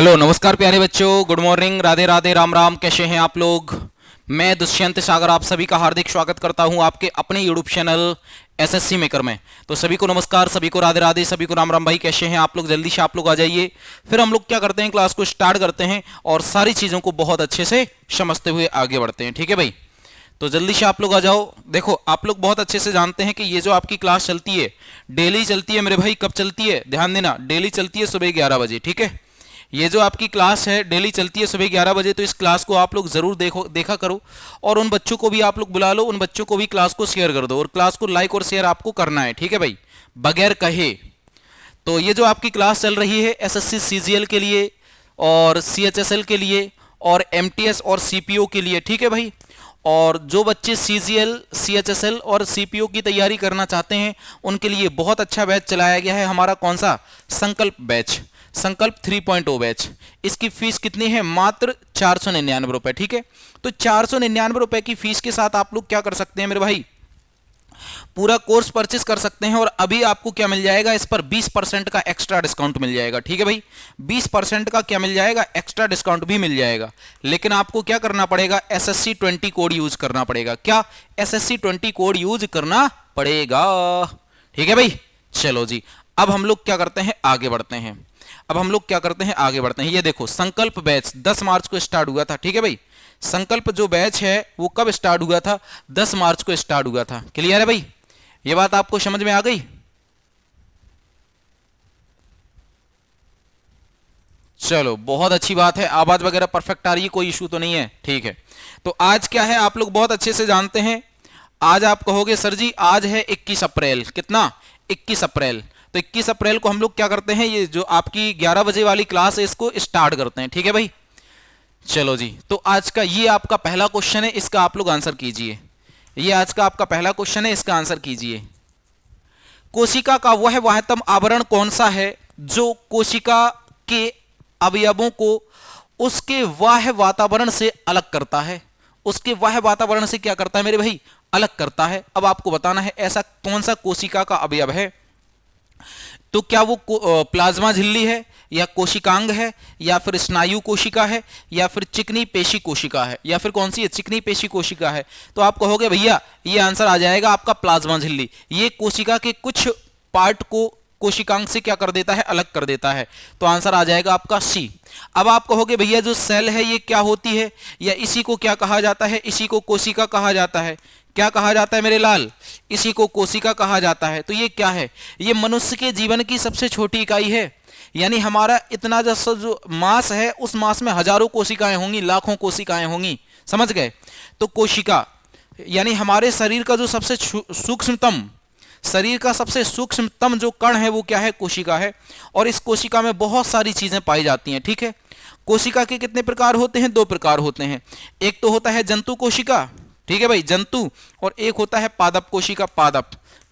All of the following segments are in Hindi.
हेलो नमस्कार प्यारे बच्चों, गुड मॉर्निंग, राधे राधे, राम राम। कैसे हैं आप लोग? मैं दुष्यंत सागर आप सभी का हार्दिक स्वागत करता हूं आपके अपने यूट्यूब चैनल एसएससी मेकर में। तो सभी को नमस्कार, सभी को राधे राधे, सभी को राम राम। भाई कैसे हैं आप लोग? जल्दी से आप लोग आ जाइए। फिर हम लोग क्या करते हैं, क्लास को स्टार्ट करते हैं और सारी चीज़ों को बहुत अच्छे से समझते हुए आगे बढ़ते हैं। ठीक है भाई, तो जल्दी से आप लोग आ जाओ। देखो, आप लोग बहुत अच्छे से जानते हैं कि ये जो आपकी क्लास चलती है डेली चलती है मेरे भाई। कब चलती है? ध्यान देना, डेली चलती है सुबह 11 बजे। ठीक है, ये जो आपकी क्लास है डेली चलती है सुबह 11 बजे। तो इस क्लास को आप लोग जरूर देखा करो और उन बच्चों को भी आप लोग बुला लो, उन बच्चों को भी क्लास को शेयर कर दो और क्लास को लाइक और शेयर आपको करना है। ठीक है भाई, बगैर कहे। तो ये जो आपकी क्लास चल रही है एसएससी सीजीएल के लिए और सीएचएसएल के लिए और एमटीएस और सीपीओ के लिए। ठीक है भाई, और जो बच्चे सीजीएल, सीएचएसएल और सीपीओ की तैयारी करना चाहते हैं उनके लिए बहुत अच्छा बैच चलाया गया है हमारा। कौन सा? संकल्प बैच, संकल्प 3.0 बैच। इसकी फीस कितनी है? मात्र 499 रुपए। ठीक है, तो 499 रुपए की फीस के साथ आप लोग क्या कर सकते हैं मेरे भाई, पूरा कोर्स परचेस कर सकते हैं। और अभी आपको क्या मिल जाएगा, इस पर 20% का एक्स्ट्रा डिस्काउंट मिल जाएगा। ठीक है भाई, 20% का क्या मिल जाएगा, एक्स्ट्रा डिस्काउंट भी मिल जाएगा। लेकिन आपको क्या करना पड़ेगा, SSC 20 कोड यूज करना पड़ेगा। क्या? SSC 20 कोड यूज करना पड़ेगा। ठीक है भाई, चलो जी, अब हम लोग क्या करते हैं, आगे बढ़ते हैं। अब हम लोग क्या करते हैं, आगे बढ़ते हैं। ये देखो, संकल्प बैच 10 मार्च को स्टार्ट हुआ था। ठीक है भाई, संकल्प जो बैच है वो कब स्टार्ट हुआ था? 10 मार्च को स्टार्ट हुआ था। क्लियर है भाई? ये बात आपको समझ में आ गई? चलो, बहुत अच्छी बात है। आवाज वगैरह परफेक्ट आ रही है, कोई इशू तो नहीं है? ठीक है, तो आज क्या है आप लोग बहुत अच्छे से जानते हैं। आज आप कहोगे सर जी आज है 21 अप्रैल। कितना? 21 अप्रैल। तो 21 अप्रैल को हम लोग क्या करते हैं, ये जो आपकी 11 बजे वाली क्लास है इसको स्टार्ट करते हैं। ठीक है भाई, चलो जी, तो आज का ये आपका पहला क्वेश्चन है, इसका आप लोग आंसर कीजिए। ये आज का आपका पहला क्वेश्चन है, इसका आंसर कीजिए। कोशिका का वह वाह्यतम आवरण कौन सा है जो कोशिका के अवयवों को उसके बाह्य वातावरण से अलग करता है? उसके बाह्य वातावरण से क्या करता है मेरे भाई? अलग करता है। अब आपको बताना है ऐसा कौन सा कोशिका का अवयव है। तो क्या वो प्लाज्मा झिल्ली है, या कोशिकांग है, या फिर स्नायु कोशिका है, या फिर चिकनी पेशी कोशिका है, या फिर कौन सी है? चिकनी पेशी कोशिका है। तो आप कहोगे भैया ये आंसर आ जाएगा आपका प्लाज्मा झिल्ली। ये कोशिका के कुछ पार्ट को कोशिकांग से क्या कर देता है? अलग कर देता है। तो आंसर आ जाएगा आपका सी। अब आप कहोगे भैया जो सेल है ये क्या होती है, या इसी को क्या कहा जाता है? इसी को कोशिका कहा जाता है। क्या कहा जाता है मेरे लाल? इसी को कोशिका कहा जाता है। तो ये क्या है? ये मनुष्य के जीवन की सबसे छोटी इकाई है। यानी हमारा इतना जो मास है उस मास में हजारों कोशिकाएं होंगी, लाखों कोशिकाएं होंगी। समझ गए? तो कोशिका यानी हमारे शरीर का जो सबसे सूक्ष्मतम, शरीर का सबसे सूक्ष्मतम जो कण है वो क्या है? कोशिका है। और इस कोशिका में बहुत सारी चीजें पाई जाती हैं। ठीक है, कोशिका के कितने प्रकार होते हैं? 2 प्रकार होते हैं। एक तो होता है जंतु कोशिका, ठीक है भाई, जंतु, और एक होता है पादप कोशिका।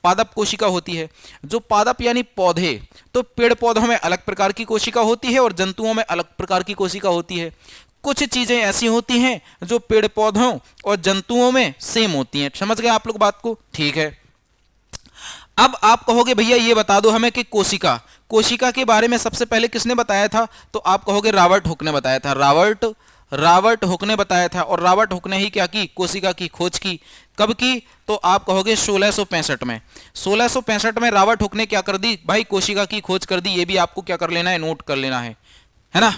पादप कोशिका होती है। जो पादप यानी पौधे, तो पेड़ पौधों में अलग प्रकार की कोशिका होती है और जंतुओं में अलग प्रकार की कोशिका होती है। कुछ चीजें ऐसी होती हैं जो पेड़ पौधों और जंतुओं में सेम होती हैं। समझ गए आप लोग बात को? ठीक है, अब आप कहोगे भैया ये बता दो हमें कि कोशिका के बारे में सबसे पहले किसने बताया था? तो आप कहोगे रॉबर्ट हुक ने बताया था। रॉबर्ट हुक ने बताया था। और रॉबर्ट हुक ने ही क्या की? कोशिका की खोज की। कब की? तो आप कहोगे 1665 में। 1665 में रॉबर्ट हुक ने क्या कर दी भाई? कोशिका की खोज कर दी। ये भी आपको क्या कर लेना है? नोट कर लेना है ना?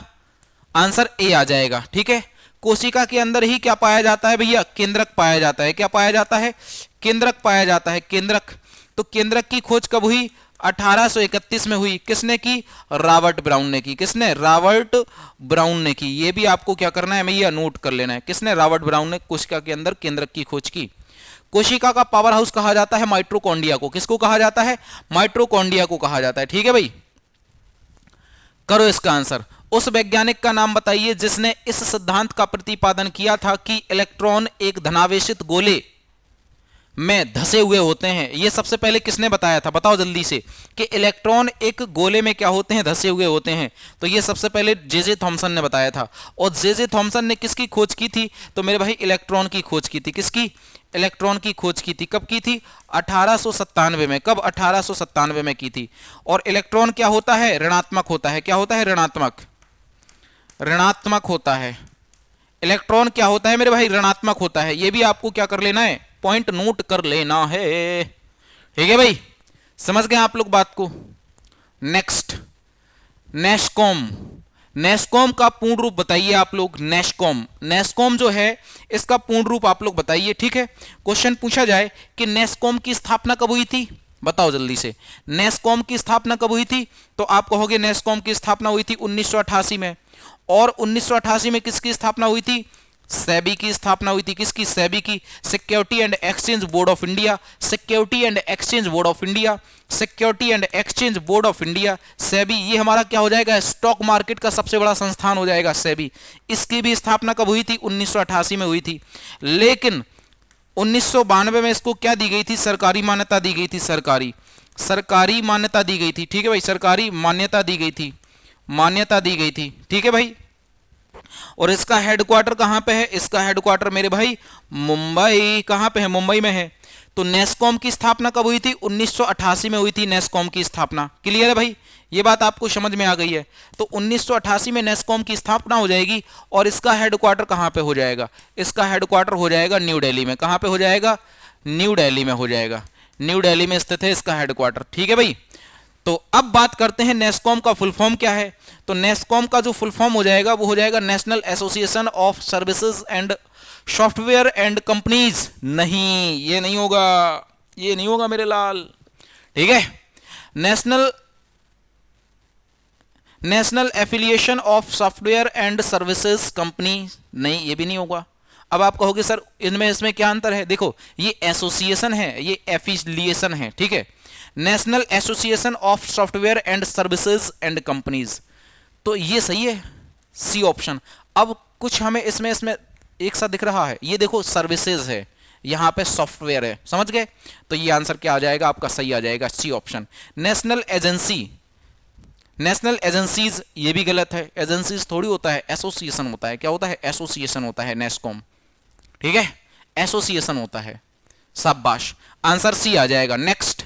आंसर ए आ जाएगा। ठीक है, कोशिका के अंदर ही क्या पाया जाता है भैया? केंद्रक पाया जाता है। क्या पाया जाता है? केंद्रक पाया जाता है, केंद्रक। तो केंद्रक की खोज कब हुई? 1831 में हुई। किसने की? रॉबर्ट ब्राउन ने की। किसने? रॉबर्ट ब्राउन ने की। ये भी आपको क्या करना है भैया? नोट कर लेना है। किसने? रॉबर्ट ब्राउन ने कोशिका के अंदर केंद्रक की खोज की। कोशिका का पावर हाउस कहा जाता है माइटोकॉन्ड्रिया को। किसको कहा जाता है? माइटोकॉन्ड्रिया को कहा जाता है। ठीक है भाई, करो इसका आंसर। उस वैज्ञानिक का नाम बताइए जिसने इस सिद्धांत का प्रतिपादन किया था कि इलेक्ट्रॉन एक धनावेशित गोले में धसे हुए होते हैं। ये सबसे पहले किसने बताया था? बताओ जल्दी से, कि इलेक्ट्रॉन एक गोले में क्या होते हैं? धसे हुए होते हैं। तो ये सबसे पहले जे थॉमसन ने बताया था। और जे थॉमसन ने किसकी खोज की थी? तो मेरे भाई इलेक्ट्रॉन की खोज की थी। किसकी? इलेक्ट्रॉन की खोज की थी। कब की थी? 1897 में। कब? 1897 में की थी। और इलेक्ट्रॉन क्या होता है? ऋणात्मक होता है। क्या होता है? ऋणात्मक। ऋणात्मक होता है। इलेक्ट्रॉन क्या होता है मेरे भाई? ऋणात्मक होता है। ये भी आपको क्या कर लेना है? पॉइंट नोट कर लेना है। ठीक है भाई, समझ गए आप लोग बात को। Next, NASSCOM. नेस्कॉम का पूर्ण रूप बताइए आप लोग। नेस्कॉम, नेस्कॉम जो है इसका पूर्ण रूप आप लोग बताइए। ठीक है, क्वेश्चन पूछा जाए कि नेस्कॉम की स्थापना कब हुई थी, बताओ जल्दी से। नेस्कॉम की स्थापना कब हुई थी? तो आप कहोगे नेस्कॉम की स्थापना हुई थी 1988 में। और 1988 में किसकी स्थापना हुई थी? सेबी की स्थापना हुई थी। किसकी? सेबी की, security and exchange board of India. Security and exchange board of India, security and exchange board of India, SEBI. ये हमारा क्या हो जाएगा? स्टॉक मार्केट का सबसे बड़ा संस्थान हो जाएगा सेबी। इसकी भी स्थापना कब हुई थी? 1988 में हुई थी। लेकिन 1992 में इसको क्या दी गई थी? सरकारी मान्यता दी गई थी। सरकारी मान्यता दी गई थी। ठीक है भाई, सरकारी मान्यता दी गई थी, मान्यता दी गई थी। ठीक है भाई, और इसका हेडक्वार्टर कहां पे है? इसका हेडक्वार्टर मेरे भाई मुंबई। कहां पे है? मुंबई में है। तो नेस्कॉम की स्थापना कब हुई थी? 1988 में हुई थी नेस्कॉम की स्थापना। क्लियर है भाई, ये बात आपको समझ में आ गई है। तो 1988 में नेस्कॉम की स्थापना हो जाएगी और इसका हेडक्वार्टर कहां पे हो जाएगा? इसका हेडक्वार्टर हो जाएगा न्यू दिल्ली में। कहां पे हो जाएगा? न्यू दिल्ली में हो जाएगा। न्यू दिल्ली में स्थित है इसका हेडक्वार्टर। ठीक है भाई, तो अब बात करते हैं नेस्कॉम का फुल फॉर्म क्या है। तो नेस्कॉम का जो फुल फॉर्म हो जाएगा वो हो जाएगा national association of services and software and companies. नहीं, ये नहीं होगा, ये नहीं होगा मेरे लाल। ठीक है, national affiliation of software and services company. नहीं, ये भी नहीं होगा। अब आप कहोगे सर इनमें इसमें क्या अंतर है? देखो, ये एसोसिएशन है, ये एफिलिएशन है। ठीक है, national association of software and services and companies, तो ये सही है, सी ऑप्शन। अब कुछ हमें इसमें एक साथ दिख रहा है, ये देखो सर्विसेज है, यहां पे सॉफ्टवेयर है, समझ गए? तो ये आंसर क्या आ जाएगा आपका? सही आ जाएगा, C option. National agency, national agencies, ये भी गलत है। एजेंसीज थोड़ी होता है, एसोसिएशन होता है। क्या होता है? एसोसिएशन होता है नेस्कॉम। ठीक है, एसोसिएशन होता है। शाबाश, आंसर सी आ जाएगा। नेक्स्ट,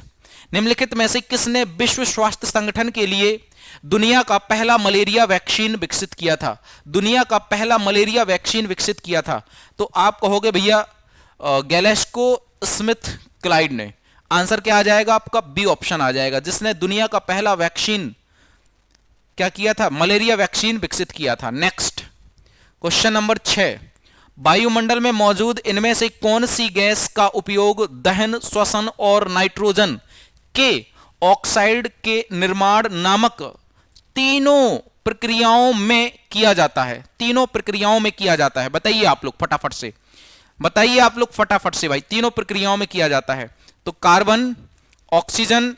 निम्नलिखित में से किसने विश्व स्वास्थ्य संगठन के लिए दुनिया का पहला मलेरिया वैक्सीन विकसित किया था? दुनिया का पहला मलेरिया वैक्सीन विकसित किया था। तो आप कहोगे भैया गैलेस्को स्मिथ क्लाइड ने। आंसर क्या आ जाएगा आपका? बी ऑप्शन आ जाएगा, जिसने दुनिया का पहला वैक्सीन क्या किया था? मलेरिया वैक्सीन विकसित किया था। नेक्स्ट, क्वेश्चन नंबर 6, वायुमंडल में मौजूद इनमें से कौन सी गैस का उपयोग दहन, श्वसन और नाइट्रोजन के ऑक्साइड के निर्माण नामक तीनों प्रक्रियाओं में किया जाता है? तीनों प्रक्रियाओं में किया जाता है, बताइए आप लोग फटाफट से, बताइए आप लोग फटाफट से भाई। तीनों प्रक्रियाओं में किया जाता है तो कार्बन, ऑक्सीजन,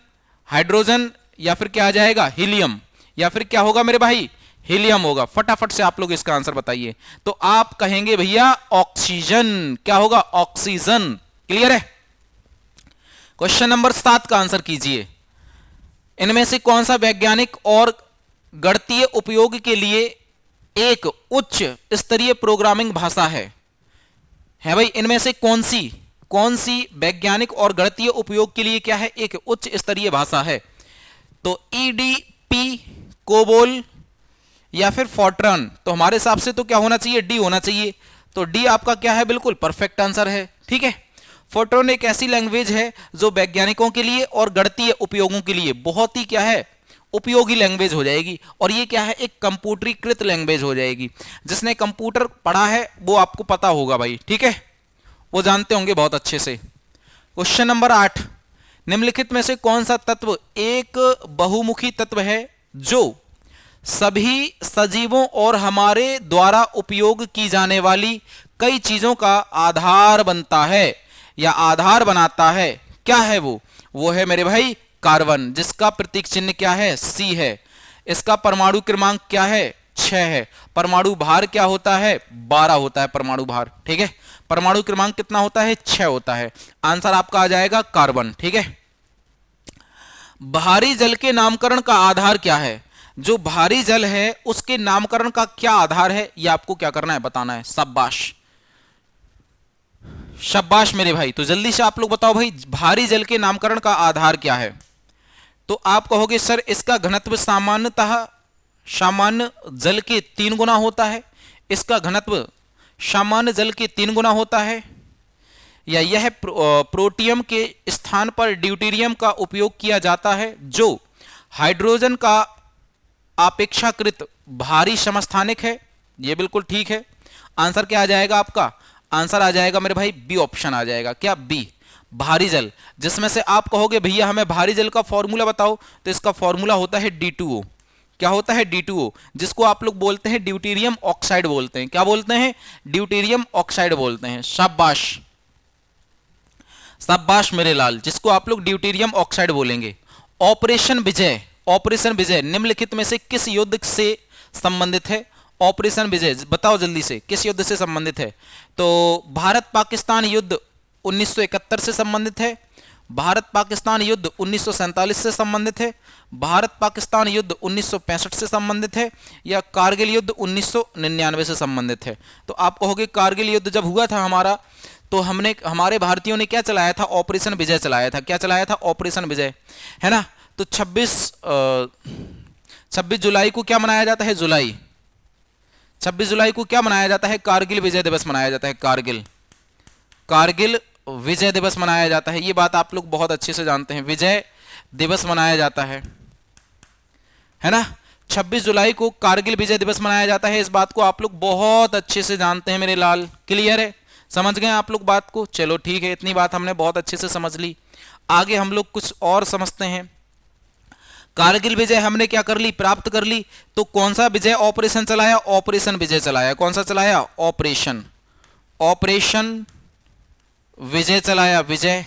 हाइड्रोजन, या फिर क्या आ जाएगा? हीलियम, या फिर क्या होगा मेरे भाई? हीलियम होगा। फटाफट से आप लोग इसका आंसर बताइए। तो आप कहेंगे भैया ऑक्सीजन। क्या होगा? ऑक्सीजन। क्लियर है? क्वेश्चन नंबर 7 का आंसर कीजिए। इनमें से कौन सा वैज्ञानिक और गणितीय उपयोग के लिए एक उच्च स्तरीय प्रोग्रामिंग भाषा है भाई? इनमें से कौन सी वैज्ञानिक और गणितीय उपयोग के लिए क्या है? एक उच्च स्तरीय भाषा है। तो ईडीपी, कोबोल, या फिर फॉर्ट्रन। तो हमारे हिसाब से तो क्या होना चाहिए? डी होना चाहिए। तो डी आपका क्या है? बिल्कुल परफेक्ट आंसर है। ठीक है, फोर्ट्रन एक ऐसी लैंग्वेज है जो वैज्ञानिकों के लिए और गणितीय उपयोगों के लिए बहुत ही क्या है? उपयोगी लैंग्वेज हो जाएगी। और ये क्या है? एक कंप्यूटरीकृत लैंग्वेज हो जाएगी। जिसने कंप्यूटर पढ़ा है वो आपको पता होगा भाई। ठीक है, वो जानते होंगे बहुत अच्छे से। क्वेश्चन नंबर 8, निम्नलिखित में से कौन सा तत्व एक बहुमुखी तत्व है जो सभी सजीवों और हमारे द्वारा उपयोग की जाने वाली कई चीजों का आधार बनता है या आधार बनाता है? क्या है वो? वो है मेरे भाई कार्बन, जिसका प्रतीक चिन्ह क्या है? सी है। इसका परमाणु क्रमांक क्या है? 6 है। परमाणु भार क्या होता है? 12 होता है परमाणु भार। ठीक है, परमाणु क्रमांक कितना होता है? 6 होता है। आंसर आपका आ जाएगा कार्बन। ठीक है, भारी जल के नामकरण का आधार क्या है? जो भारी जल है उसके नामकरण का क्या आधार है? ये आपको क्या करना है? बताना है। शाबाश, शाबाश मेरे भाई। तो जल्दी से आप लोग बताओ भाई, भारी जल के नामकरण का आधार क्या है? तो आप कहोगे सर इसका घनत्व सामान्यतः सामान्य जल के 3 गुना होता है, इसका घनत्व सामान्य जल के 3 गुना होता है, या यह प्रोटियम के स्थान पर ड्यूटेरियम का उपयोग किया जाता है जो हाइड्रोजन का अपेक्षाकृत भारी समस्थानिक है। यह बिल्कुल ठीक है। आंसर क्या आ जाएगा आपका? आंसर आ जाएगा मेरे भाई बी ऑप्शन आ जाएगा। क्या? बी, भारी जल। जिसमें से आप कहोगे भैया हमें भारी जल का फॉर्मूला बताओ, तो इसका फॉर्मूला होता है D2O। क्या होता है? D2O, जिसको आप लोग बोलते हैं ड्यूटेरियम ऑक्साइड बोलते हैं। क्या बोलते हैं? ड्यूटेरियम ऑक्साइड बोलते हैं। शाबाश, शाबाश मेरे लाल, जिसको आप लोग ड्यूटेरियम ऑक्साइड बोलेंगे। ऑपरेशन विजय, ऑपरेशन विजय निम्नलिखित में से किस युद्ध से संबंधित है? ऑपरेशन विजय बताओ जल्दी से, किस युद्ध से संबंधित है? तो भारत पाकिस्तान युद्ध 1971 से संबंधित है, भारत पाकिस्तान युद्ध 1947 से संबंधित है, भारत पाकिस्तान युद्ध 1965 से संबंधित है, या कारगिल युद्ध 1999 से संबंधित है? तो आप कहोगे कारगिल युद्ध जब हुआ था हमारा, तो हमारे भारतीयों ने क्या चलाया था? ऑपरेशन विजय चलाया था। क्या चलाया था? ऑपरेशन विजय, है ना। तो 26 जुलाई को क्या मनाया जाता है? 26 जुलाई को क्या मनाया जाता है? कारगिल विजय दिवस मनाया जाता है। कारगिल विजय दिवस मनाया जाता है। ये बात आप लोग बहुत अच्छे से जानते हैं, विजय दिवस मनाया जाता है ना। 26 जुलाई को कारगिल विजय दिवस मनाया जाता है। इस बात को आप लोग बहुत अच्छे से जानते हैं मेरे लाल। क्लियर है? समझ गए आप लोग बात को? चलो ठीक है, इतनी बात हमने बहुत अच्छे से समझ ली। आगे हम लोग कुछ और समझते हैं। कारगिल विजय हमने क्या कर ली? प्राप्त कर ली। तो कौन सा विजय ऑपरेशन चलाया? ऑपरेशन विजय चलाया। कौन सा चलाया? ऑपरेशन विजय चलाया। विजय,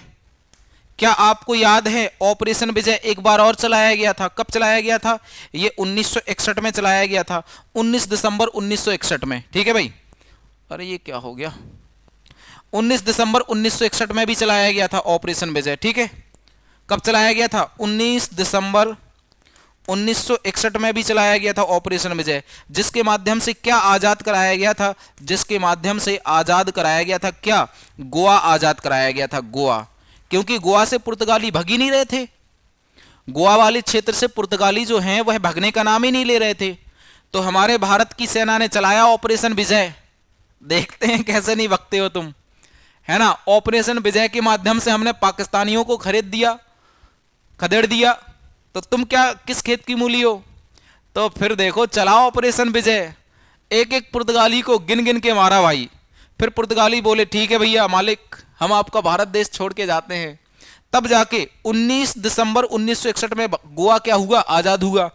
क्या आपको याद है ऑपरेशन विजय एक बार और चलाया गया था? कब चलाया गया था? ये 1961 में चलाया गया था, 19 दिसंबर 1961 में। ठीक है भाई? अरे ये क्या हो गया? 19 दिसंबर 1961 में भी चलाया गया था ऑपरेशन विजय। ठीक है, कब चलाया गया था? 19 दिसंबर 1961 में भी चलाया गया था ऑपरेशन विजय, जिसके माध्यम से क्या आजाद कराया गया था? जिसके माध्यम से आजाद कराया गया था क्या? गोवा आजाद कराया गया था। गोवा, क्योंकि गोवा से पुर्तगाली भग ही नहीं रहे थे। गोवा वाले क्षेत्र से पुर्तगाली जो हैं वह भगने का नाम ही नहीं ले रहे थे। तो हमारे भारत की सेना ने चलाया ऑपरेशन विजय। देखते हैं कैसे नहीं भगते हो तुम, है ना। ऑपरेशन विजय के माध्यम से हमने पाकिस्तानियों को खदेड़ दिया। तो तुम क्या किस खेत की मूली हो? तो फिर देखो, चलाओ ऑपरेशन विजय, एक एक पुर्तगाली को गिन गिन के मारा भाई। फिर पुर्तगाली बोले ठीक है भैया मालिक, हम आपका भारत देश छोड़ के जाते हैं। तब जाके 19 दिसंबर 1961 में गोवा क्या हुआ? आजाद हुआ।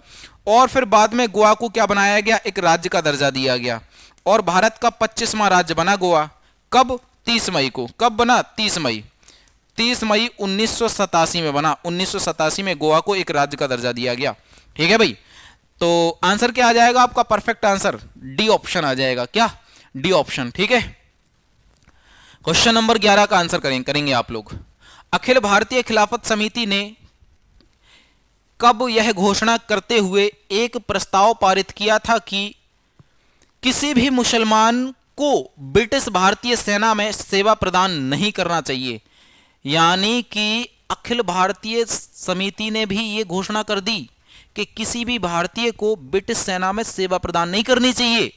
और फिर बाद में गोवा को क्या बनाया गया? एक राज्य का दर्जा दिया गया, और भारत का 25वां राज्य बना गोवा। कब? 30 मई को। कब बना? 30 मई 1987 में बना। 1987 में गोवा को एक राज्य का दर्जा दिया गया। ठीक है भाई? तो आंसर क्या आ जाएगा आपका? परफेक्ट आंसर डी ऑप्शन आ जाएगा। क्या? D option. ठीक है, क्वेश्चन नंबर 11 का आंसर करेंगे आप लोग। अखिल भारतीय खिलाफत समिति ने कब यह घोषणा करते हुए एक प्रस्ताव पारित किया था कि किसी भी मुसलमान को ब्रिटिश भारतीय सेना में सेवा प्रदान नहीं करना चाहिए? यानी कि अखिल भारतीय समिति ने भी यह घोषणा कर दी कि किसी भी भारतीय को ब्रिटिश सेना में सेवा प्रदान नहीं करनी चाहिए।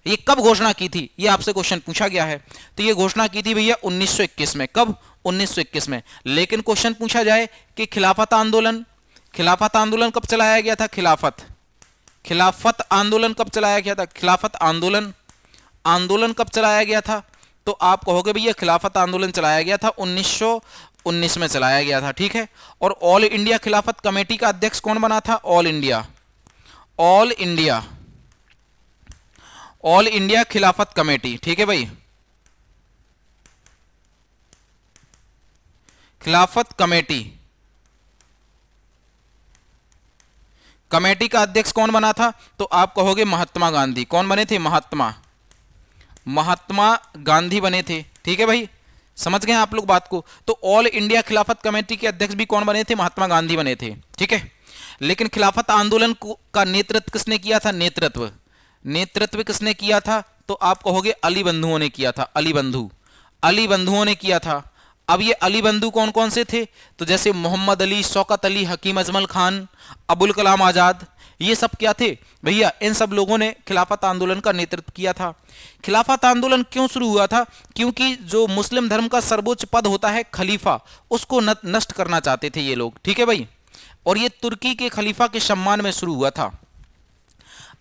ये कब घोषणा की थी? ये आपसे क्वेश्चन पूछा गया है। तो ये घोषणा की थी भैया 1921 में। कब? 1921 में। लेकिन क्वेश्चन पूछा जाए कि खिलाफत आंदोलन कब चलाया गया था? खिलाफत आंदोलन कब चलाया गया था? खिलाफत आंदोलन कब चलाया गया था? तो आप कहोगे भैया खिलाफत आंदोलन चलाया गया था 1919 में चलाया गया था। ठीक है, और ऑल इंडिया खिलाफत कमेटी का अध्यक्ष कौन बना था? ऑल इंडिया खिलाफत कमेटी। ठीक है भाई, खिलाफत कमेटी का अध्यक्ष कौन बना था? तो आप कहोगे महात्मा गांधी। कौन बने थे? महात्मा गांधी बने थे। ठीक है भाई, समझ गए आप लोग बात को? तो ऑल इंडिया खिलाफत कमेटी के अध्यक्ष भी कौन बने थे? महात्मा गांधी बने थे। ठीक है, लेकिन खिलाफत आंदोलन का नेतृत्व किसने किया था? नेतृत्व किसने किया था? तो आप कहोगे अली बंधुओं ने किया था। अली बंधुओं ने किया था। अब ये अली बंधु कौन कौन से थे? तो जैसे मोहम्मद अली, शौकत अली, हकीम अजमल खान, अबुल कलाम आजाद, ये सब क्या थे भैया? इन सब लोगों ने खिलाफत आंदोलन का नेतृत्व किया था। खिलाफत आंदोलन क्यों शुरू हुआ था? क्योंकि जो मुस्लिम धर्म का सर्वोच्च पद होता है खलीफा, उसको नष्ट करना चाहते थे ये लोग, ठीक है भाई। और ये तुर्की के खलीफा के सम्मान में शुरू हुआ था।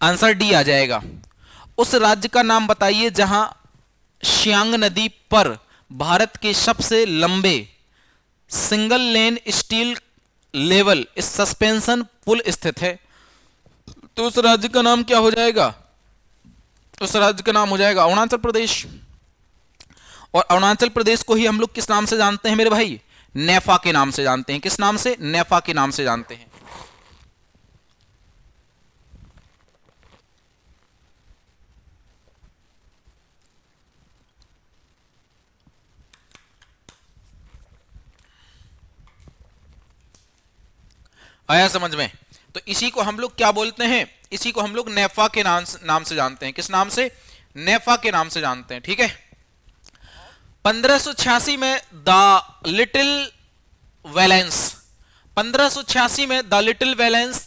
आंसर डी आ जाएगा। उस राज्य का नाम बताइए जहां श्यांग नदी पर भारत के सबसे लंबे single lane steel level suspension पुल स्थित है। तो उस राज्य का नाम क्या हो जाएगा? उस राज्य का नाम हो जाएगा अरुणाचल प्रदेश। और अरुणाचल प्रदेश को ही हम लोग किस नाम से जानते हैं मेरे भाई? नेफा के नाम से जानते हैं। किस नाम से? नेफा के नाम से जानते हैं। आया समझ में? तो इसी को हम लोग क्या बोलते हैं? इसी को हम लोग नेफा के नाम से जानते हैं। किस नाम से? नेफा के नाम से जानते हैं, ठीक है। 1586 में द लिटिल वैलेंस, 1586 में द लिटिल वैलेंस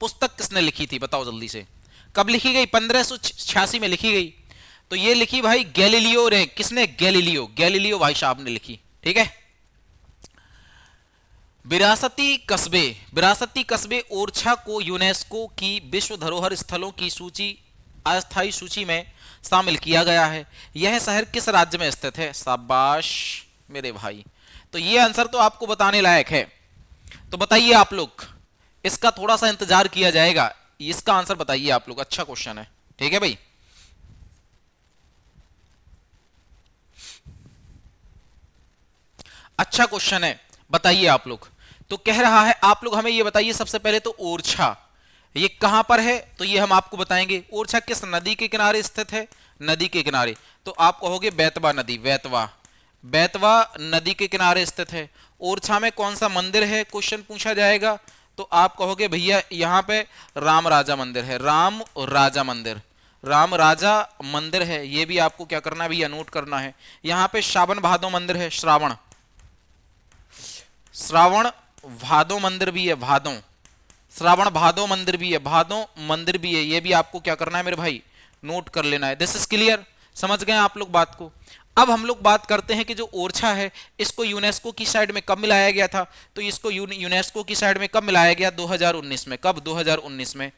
पुस्तक किसने लिखी थी? बताओ जल्दी से। कब लिखी गई? 1586 में लिखी गई। तो ये लिखी भाई गैलीलियो ने। किसने? गैलीलियो भाई साहब ने लिखी, ठीक है। विरासती कस्बे ओरछा को यूनेस्को की विश्व धरोहर स्थलों की सूची अस्थायी सूची में शामिल किया गया है। यह शहर किस राज्य में स्थित है? शाबाश मेरे भाई। तो ये आंसर तो आपको बताने लायक है। तो बताइए आप लोग, इसका थोड़ा सा इंतजार किया जाएगा। इसका आंसर बताइए आप लोग। अच्छा क्वेश्चन है, ठीक है भाई। अच्छा क्वेश्चन है, बताइए आप लोग। तो कह रहा है आप लोग हमें ये बताइए सबसे पहले तो ओरछा ये कहां पर है? तो ये हम आपको बताएंगे। ओरछा किस नदी के किनारे स्थित है? नदी के किनारे। तो आप कहोगे बेतवा नदी, बेतवा नदी के किनारे स्थित है। ओरछा में कौन सा मंदिर है? क्वेश्चन पूछा जाएगा। तो आप कहोगे भैया यहां पे राम राजा मंदिर है, राम राजा मंदिर है। ये भी आपको क्या करना है भैया? नोट करना है। यहां पे श्रावण भादो मंदिर है, श्रावण भादो मंदिर भी है, श्रावण भादो मंदिर भी है, ये भी आपको क्या करना है मेरे भाई? नोट कर लेना है। This is clear? समझ गए आप लोग बात को? अब हम लोग बात करते हैं कि जो ओरछा है इसको यूनेस्को की साइड में कब मिलाया गया था? तो इसको यूनेस्को की साइड में कब मिलाया गया? 2019 में। कब? 2019 में।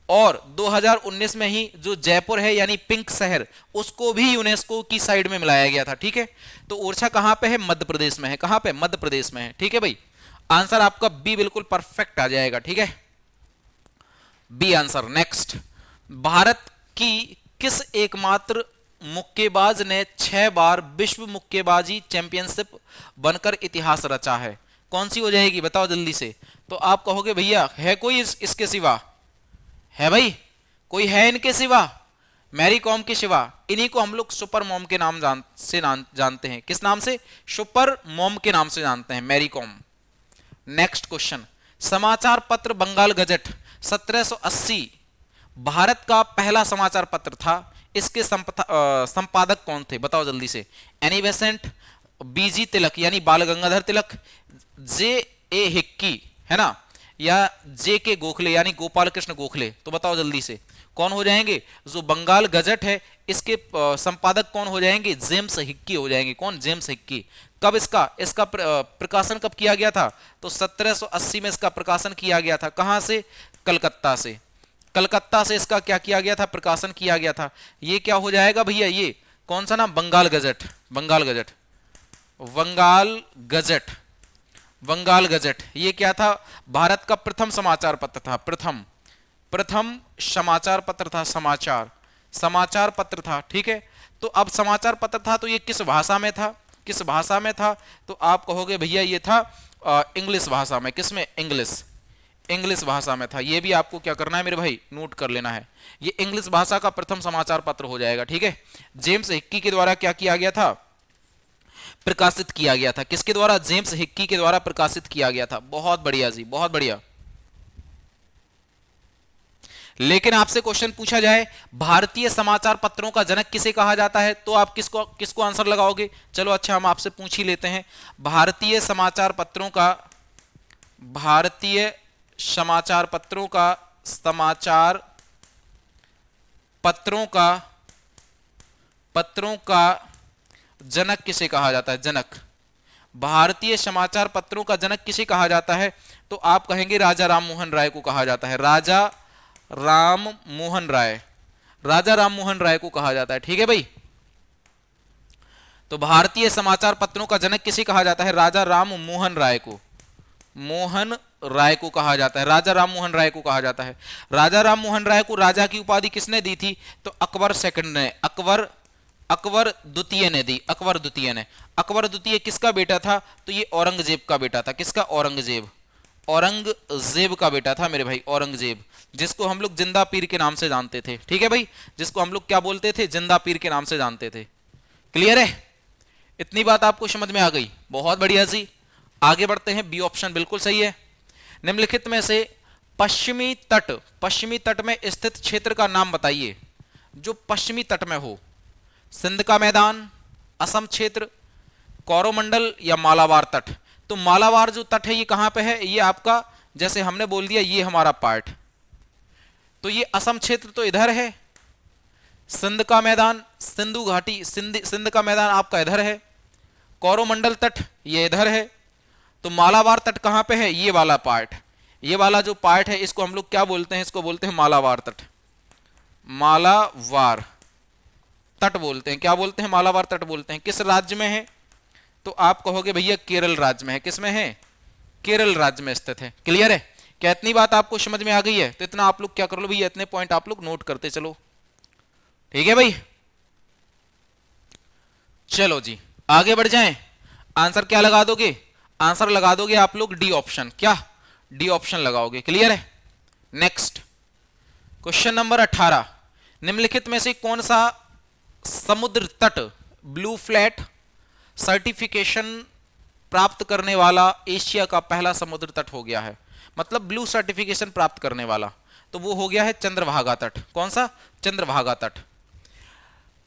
और 2019 में ही जो जयपुर है यानी पिंक शहर, उसको भी यूनेस्को की साइड में मिलाया गया था, ठीक है। तो ओरछा कहां पे है? मध्य प्रदेश में है। कहां पे? मध्य प्रदेश में है, ठीक है भाई। आंसर आपका बी बिल्कुल परफेक्ट आ जाएगा, ठीक है। B answer. नेक्स्ट, भारत की किस एकमात्र मुक्केबाज ने 6 बार विश्व मुक्केबाजी चैंपियनशिप बनकर इतिहास रचा है? कौन सी हो जाएगी? बताओ जल्दी से। तो आप कहोगे भैया है कोई इसके सिवा? है भाई? कोई है इनके सिवा? मैरी कॉम के सिवा? इन्हीं को हम लोग सुपर मॉम के नाम जानते हैं। किस नाम से? सुपर मॉम के नाम से जानते हैं, मैरी कॉम। नेक्स्ट क्वेश्चन, समाचार पत्र बंगाल गजट 1780 भारत का पहला समाचार पत्र था। इसके संपादक कौन थे? बताओ जल्दी से। एनी बेसेंट, बीजी तिलक यानी बाल गंगाधर तिलक, जे ए हिक्की है ना, या जे के गोखले यानी गोपाल कृष्ण गोखले? तो बताओ जल्दी से कौन हो जाएंगे? जो बंगाल गजट है इसके संपादक कौन हो जाएंगे? जेम्स हिक्की हो जाएंगे। कौन? James Hickey. कब इसका प्रकाशन कब किया गया था? तो 1780 में इसका प्रकाशन किया गया था। कहां से? कलकत्ता से इसका क्या किया गया था? प्रकाशन किया गया था। ये क्या हो जाएगा भैया? ये कौन सा नाम? बंगाल गजट। ये क्या था? भारत का प्रथम समाचार पत्र था। प्रथम समाचार पत्र था, ठीक है। तो अब समाचार पत्र था तो ये किस भाषा में था? तो आप कहोगे भैया ये था इंग्लिश भाषा में। किसमें? इंग्लिश भाषा में था। ये भी आपको क्या करना है मेरे भाई? नोट कर लेना है। ये इंग्लिश भाषा का प्रथम समाचार पत्र हो जाएगा, ठीक है। जेम्स हिक्की के द्वारा क्या किया गया था? प्रकाशित किया गया था। किसके द्वारा? जेम्स हिक्की के द्वारा प्रकाशित किया गया था। बहुत बढ़िया जी, बहुत बढ़िया। लेकिन आपसे क्वेश्चन पूछा जाए भारतीय समाचार पत्रों का जनक किसे कहा जाता है, तो आप किसको आंसर लगाओगे? चलो अच्छा, हम आपसे पूछ ही लेते हैं। भारतीय समाचार पत्रों का जनक किसे कहा जाता है? जनक। भारतीय समाचार पत्रों का जनक किसे कहा जाता है? तो आप कहेंगे राजा राम मोहन राय को कहा जाता है। राजा राम मोहन राय को कहा जाता है। ठीक है भाई, तो भारतीय समाचार पत्रों का जनक किसे कहा जाता है? राजा राम मोहन राय को कहा जाता है। राजा राम मोहन राय को कहा जाता है। राजा राम मोहन राय को राजा की उपाधि किसने दी थी? तो अकबर सेकंड ने, अकबर द्वितीय ने दी। अकबर द्वितीय किसका बेटा था? तो ये औरंगजेब का बेटा था। किसका? औरंगजेब का बेटा था मेरे भाई, औरंगजेब, जिसको हम लोग जिंदा पीर के नाम से जानते थे। ठीक है भाई, जिसको हम लोग क्या बोलते थे? जिंदा पीर के नाम से जानते थे। क्लियर है? इतनी बात आपको समझ में आ गई? बहुत बढ़िया जी। आगे बढ़ते हैं। बी ऑप्शन बिल्कुल सही है। निम्नलिखित में से पश्चिमी तट में स्थित क्षेत्र का नाम बताइए जो पश्चिमी तट में हो। सिंध का मैदान, असम क्षेत्र, कोरोमंडल या मालाबार तट। तो मालाबार जो तट है ये कहां पे है? ये आपका, जैसे हमने बोल दिया, ये हमारा पार्ट, तो ये असम क्षेत्र तो इधर है। सिंध का मैदान, सिंधु घाटी, सिंध का मैदान आपका इधर है। कोरोमंडल तट ये इधर है। तो मालाबार तट कहां पे है? ये वाला पार्ट, ये वाला जो पार्ट है इसको हम लोग क्या बोलते हैं? इसको बोलते हैं मालाबार तट। मालाबार तट बोलते हैं। क्या बोलते हैं? मालाबार तट बोलते हैं। किस राज्य में है? तो आप कहोगे भैया केरल राज्य में है। किस में है? केरल राज्य में स्थित है। क्लियर है? क्या इतनी बात आपको समझ में आ गई है? तो इतना आप लोग क्या कर लो भैया, इतने पॉइंट आप लोग नोट करते चलो। ठीक है भाई, चलो जी आगे बढ़ जाएं। आंसर क्या लगा दोगे? आंसर लगा दोगे आप लोग डी ऑप्शन। क्या? डी ऑप्शन लगाओगे। क्लियर है? Next question number 18। निम्नलिखित में से कौन सा समुद्र तट ब्लू फ्लैट सर्टिफिकेशन प्राप्त करने वाला एशिया का पहला समुद्र तट हो गया है? मतलब ब्लू सर्टिफिकेशन प्राप्त करने वाला, तो वो हो गया है चंद्रभागा तट। कौन सा? चंद्रभागा तट।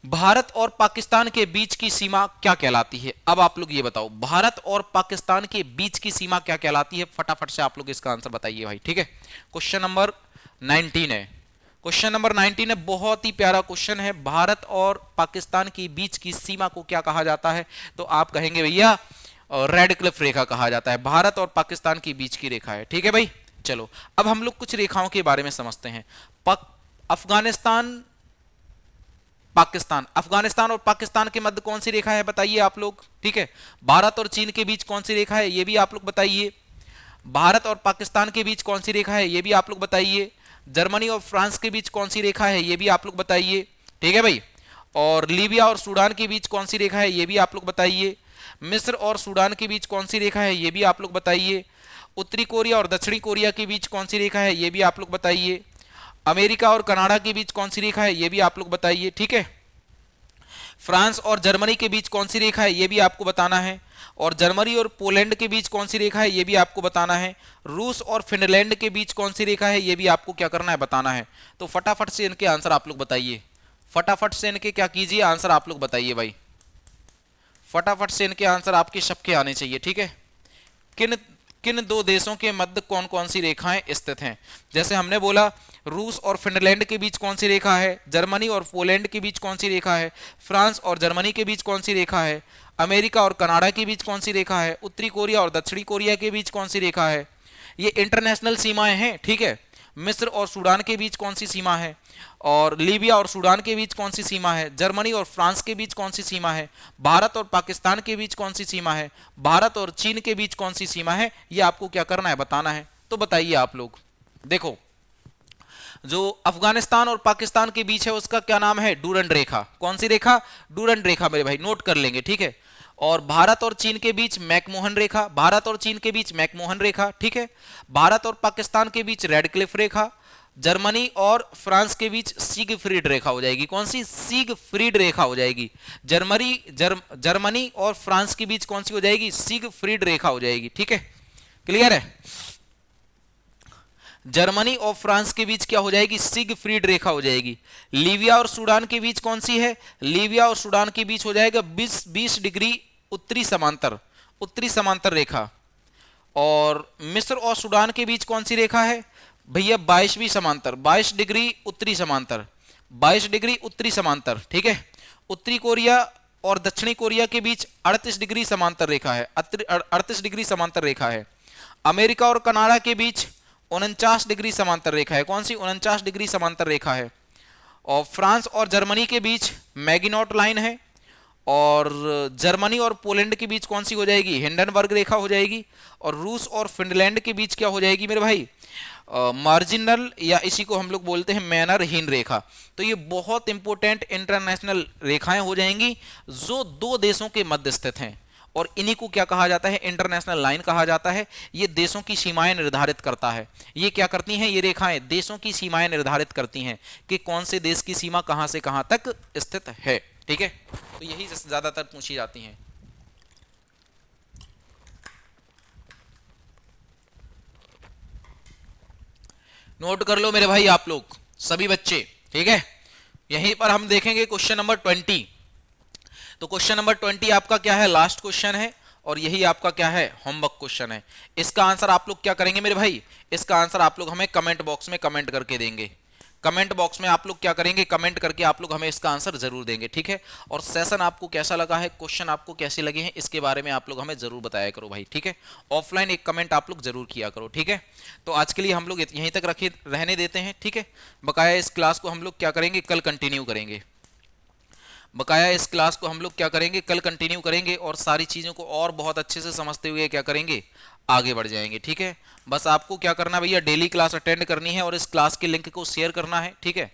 भारत और पाकिस्तान के बीच की सीमा क्या कहलाती है? अब आप लोग ये बताओ, भारत और पाकिस्तान के बीच की सीमा क्या कहलाती है? फटाफट से आप लोग इसका आंसर बताइए भाई। ठीक है, क्वेश्चन नंबर 19 है। क्वेश्चन नंबर 19 है, बहुत ही प्यारा क्वेश्चन है। भारत और पाकिस्तान के बीच की सीमा को क्या कहा जाता है? तो आप कहेंगे भैया रेड क्लिफ रेखा कहा जाता है। भारत और पाकिस्तान के बीच की रेखा है। ठीक है भाई, चलो अब हम लोग कुछ रेखाओं के बारे में समझते हैं। अफगानिस्तान और पाकिस्तान के मध्य कौन सी रेखा है बताइए आप लोग। ठीक है, भारत और चीन के बीच कौन सी रेखा है ये भी आप लोग बताइए। भारत और पाकिस्तान के बीच कौन सी रेखा है ये भी आप लोग बताइए। जर्मनी और फ्रांस के बीच कौन सी रेखा है ये भी आप लोग बताइए। ठीक है भाई, और लीबिया और सूडान के बीच कौन सी रेखा है ये भी आप लोग बताइए। मिस्र और सूडान के बीच कौन सी रेखा है ये भी आप लोग बताइए। उत्तरी कोरिया और दक्षिणी कोरिया के बीच कौन सी रेखा है ये भी आप लोग बताइए। अमेरिका और कनाडा के बीच कौन सी रेखा है ये भी आप लोग बताइए। ठीक है, फ्रांस और जर्मनी के बीच कौन सी रेखा है ये भी आपको बताना है। और जर्मनी और पोलैंड के बीच कौन सी रेखा है ये भी आपको बताना है। रूस और फिनलैंड के बीच कौन सी रेखा है ये भी आपको क्या करना है? बताना है। तो फटाफट से इनके आंसर आप लोग बताइए। फटाफट से इनके क्या कीजिए, आंसर आप लोग बताइए भाई। फटाफट से इनके आंसर आपके सबके आने चाहिए। ठीक है, किन किन दो देशों के मध्य कौन कौन सी रेखाएं स्थित हैं? जैसे हमने बोला, रूस और फिनलैंड के बीच कौन सी रेखा है, जर्मनी और पोलैंड के बीच कौन सी रेखा है, फ्रांस और जर्मनी के बीच कौन सी रेखा है, अमेरिका और कनाडा के बीच कौन सी रेखा है, उत्तरी कोरिया और दक्षिणी कोरिया के बीच कौन सी रेखा है। ये इंटरनेशनल सीमाएं हैं। ठीक है, मिस्र और सूडान के बीच कौन सी सीमा है, और लीबिया और सूडान के बीच कौन सी सीमा है, जर्मनी और फ्रांस के बीच कौन सी सीमा है, भारत और पाकिस्तान के बीच कौन सी सीमा है, भारत और चीन के बीच कौन सी सीमा है, ये आपको क्या करना है? बताना है। तो बताइए आप लोग। देखो, जो अफगानिस्तान और पाकिस्तान के बीच है उसका क्या नाम है? डूरंड रेखा। कौन सी रेखा? डूरंड रेखा मेरे भाई, नोट कर लेंगे। ठीक है, और भारत और चीन के बीच मैकमोहन रेखा। भारत और चीन के बीच मैकमोहन रेखा। ठीक है, भारत और पाकिस्तान के बीच रेड क्लिफ रेखा। जर्मनी और फ्रांस के बीच सिगफ्रीड रेखा हो जाएगी। कौन सी? सिगफ्रीड रेखा हो जाएगी। जर्मनी और फ्रांस के बीच कौन सी हो जाएगी? सिगफ्रीड रेखा हो जाएगी। ठीक है, क्लियर है? जर्मनी और फ्रांस के बीच क्या हो जाएगी? सिगफ्रीड रेखा हो जाएगी। लीबिया और सूडान के बीच कौन सी है? लीबिया और सूडान के बीच हो जाएगा 20 डिग्री उत्तरी समांतर रेखा। और मिस्र और सूडान के बीच कौन सी रेखा है भैया? 22वीं समांतर, 22 डिग्री उत्तरी समांतर, 22 डिग्री उत्तरी समांतर, ठीक है। उत्तरी कोरिया और दक्षिणी कोरिया के बीच 38 डिग्री समांतर रेखा है, 38 डिग्री समांतर रेखा है। अमेरिका और कनाडा के बीच 49 डिग्री समांतर रेखा है। कौन सी? 49 डिग्री समांतर रेखा है। और फ्रांस और जर्मनी के बीच मैगिनॉट लाइन है। और जर्मनी और पोलैंड के बीच कौन सी हो जाएगी? हिंडनबर्ग रेखा हो जाएगी। और रूस और फिनलैंड के बीच क्या हो जाएगी मेरे भाई? मार्जिनल, या इसी को हम लोग बोलते हैं मैनरहीन रेखा। तो ये बहुत इंपॉर्टेंट इंटरनेशनल रेखाएं हो जाएंगी जो दो देशों के मध्य स्थित हैं, और इन्हीं को क्या कहा जाता है? इंटरनेशनल लाइन कहा जाता है। ये देशों की सीमाएं निर्धारित करता है। ये क्या करती हैं? ये रेखाएं देशों की सीमाएं निर्धारित करती हैं कि कौन से देश की सीमा कहां से कहां तक स्थित है, ठीक है। तो यही ज्यादातर पूछी जाती हैं। नोट कर लो मेरे भाई आप लोग सभी बच्चे, ठीक है। यहीं पर हम देखेंगे क्वेश्चन नंबर 20। तो क्वेश्चन नंबर 20 आपका क्या है? लास्ट क्वेश्चन है, और यही आपका क्या है? होमवर्क क्वेश्चन है। इसका आंसर आप लोग क्या करेंगे मेरे भाई? इसका आंसर आप लोग हमें कमेंट बॉक्स में कमेंट करके देंगे। कमेंट बॉक्स में आप लोग क्या करेंगे? कमेंट करके आप लोग हमें इसका आंसर जरूर देंगे, ठीक है। और सेशन आपको कैसा लगा है, क्वेश्चन आपको कैसे लगे हैं, इसके बारे में आप लोग हमें जरूर बताया करो भाई, ठीक है। ऑफलाइन एक कमेंट आप लोग जरूर किया करो, ठीक है। तो आज के लिए हम लोग यहीं तक रहने देते हैं, ठीक है। बकाया इस क्लास को हम लोग क्या करेंगे? कल कंटिन्यू करेंगे। बकाया इस क्लास को हम लोग क्या करेंगे? कल कंटिन्यू करेंगे, और सारी चीज़ों को और बहुत अच्छे से समझते हुए क्या करेंगे? आगे बढ़ जाएंगे, ठीक है। बस आपको क्या करना भैया? डेली क्लास अटेंड करनी है, और इस क्लास के लिंक को शेयर करना है, ठीक है।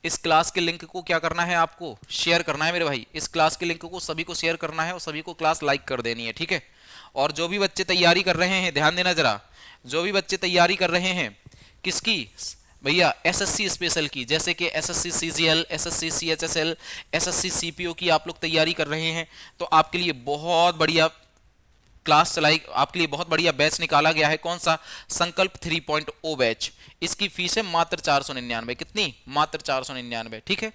इस क्लास के लिंक को क्या करना है? आपको शेयर करना है मेरे भाई। इस क्लास के लिंक को सभी को शेयर करना है, और सभी को क्लास लाइक कर देनी है, ठीक है। और जो भी बच्चे तैयारी कर रहे हैं, ध्यान देना जरा, जो भी बच्चे तैयारी कर रहे हैं किसकी भैया? एसएससी स्पेशल की, जैसे कि SSC CGL, SSC CHSL, SSC CPO की आप लोग तैयारी कर रहे हैं, तो आपके लिए बहुत बढ़िया क्लास चलाई, आपके लिए बहुत बढ़िया बैच निकाला गया है। कौन सा? संकल्प 3.0 बैच। इसकी फीस है मात्र 499। कितनी? मात्र 499, ठीक है।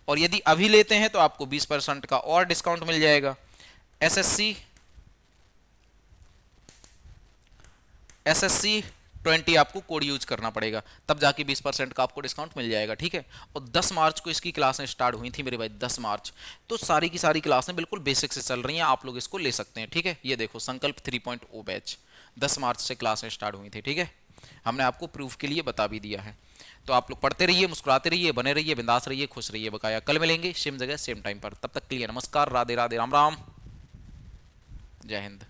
और यदि अभी लेते हैं तो आपको 20% का और डिस्काउंट मिल जाएगा। एसएससी 20 आपको कोड यूज करना पड़ेगा, तब जाके 20% का आपको डिस्काउंट मिल जाएगा, ठीक है। और 10 मार्च को इसकी क्लासें स्टार्ट हुई थी मेरे भाई, 10 मार्च। तो सारी की सारी क्लासें बिल्कुल बेसिक से चल रही हैं, आप लोग इसको ले सकते हैं, ठीक है। ये देखो संकल्प 3.0 बैच 10 मार्च से क्लासें स्टार्ट हुई थी, ठीक है। हमने आपको प्रूफ के लिए बता भी दिया है। तो आप लोग पढ़ते रहिए, मुस्कुराते रहिए, बने रहिए, बिंदास रहिए, खुश रहिए। बकाया कल मिलेंगे सेम जगह सेम टाइम पर। तब तक के लिए नमस्कार, राधे राधे, राम राम, जय हिंद।